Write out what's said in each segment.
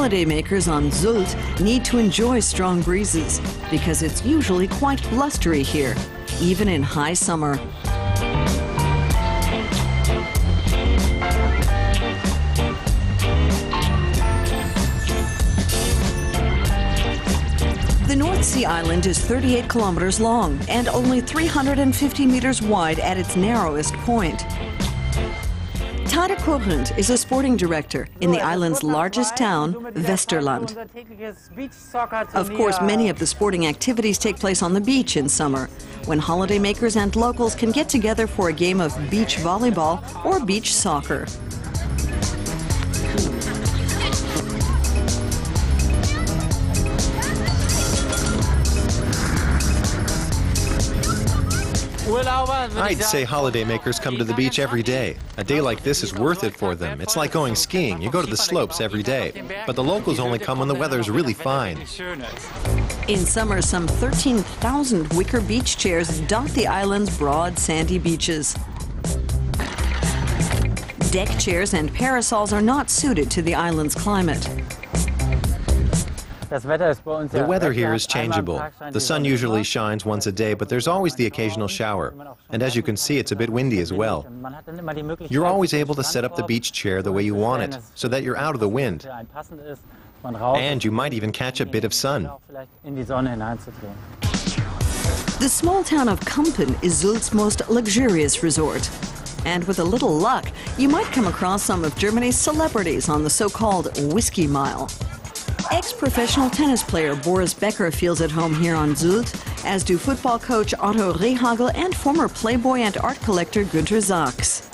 holidaymakers on Sylt need to enjoy strong breezes because it's usually quite blustery here, even in high summer. The North Sea island is 38 kilometers long and only 350 meters wide at its narrowest point. Tade Korent is a sporting director in the island's largest town, Westerland. Of course, many of the sporting activities take place on the beach in summer, when holidaymakers and locals can get together for a game of beach volleyball or beach soccer. I'd say holidaymakers come to the beach every day. A day like this is worth it for them. It's like going skiing. You go to the slopes every day. But the locals only come when the weather's really fine. In summer, some 13,000 wicker beach chairs dot the island's broad, sandy beaches. Deck chairs and parasols are not suited to the island's climate. The weather here is changeable. The sun usually shines once a day, but there's always the occasional shower. And as you can see, it's a bit windy as well. You're always able to set up the beach chair the way you want it, so that you're out of the wind. And you might even catch a bit of sun. The small town of Kampen is Sylt's most luxurious resort. And with a little luck, you might come across some of Germany's celebrities on the so-called Whiskey Mile. Ex-professional tennis player Boris Becker feels at home here on Sylt, as do football coach Otto Rehagel and former playboy and art collector Günter Sachs.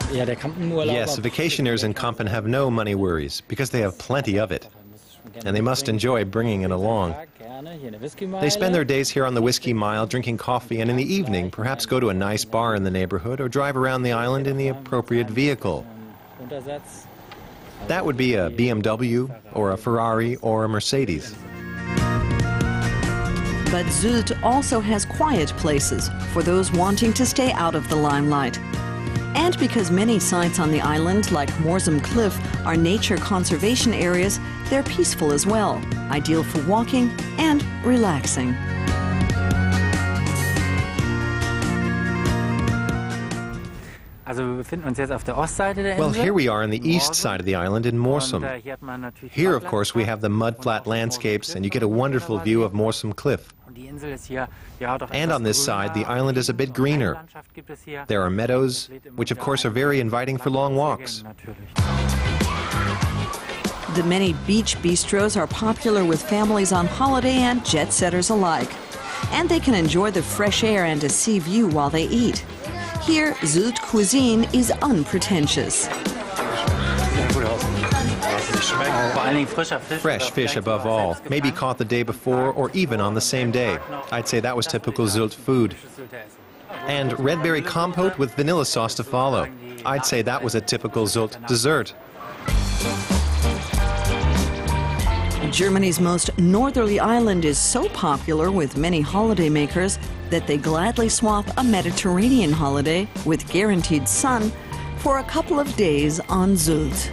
Yes, vacationers in Kampen have no money worries, because they have plenty of it. And they must enjoy bringing it along. They spend their days here on the Whiskey Mile drinking coffee, and in the evening perhaps go to a nice bar in the neighborhood or drive around the island in the appropriate vehicle. That would be a BMW, or a Ferrari, or a Mercedes. But Sylt also has quiet places for those wanting to stay out of the limelight. And because many sites on the island, like Morsum Cliff, are nature conservation areas, they're peaceful as well, ideal for walking and relaxing. Well, here we are on the east side of the island in Morsum. Here, of course, we have the mud-flat landscapes, and you get a wonderful view of Morsum Cliff. And on this side, the island is a bit greener. There are meadows, which of course are very inviting for long walks. The many beach bistros are popular with families on holiday and jet-setters alike. And they can enjoy the fresh air and a sea view while they eat. Here, Sylt cuisine is unpretentious. Fresh fish above all, maybe caught the day before or even on the same day. I'd say that was typical Sylt food. And red berry compote with vanilla sauce to follow. I'd say that was a typical Sylt dessert. Germany's most northerly island is so popular with many holidaymakers that they gladly swap a Mediterranean holiday with guaranteed sun for a couple of days on Sylt.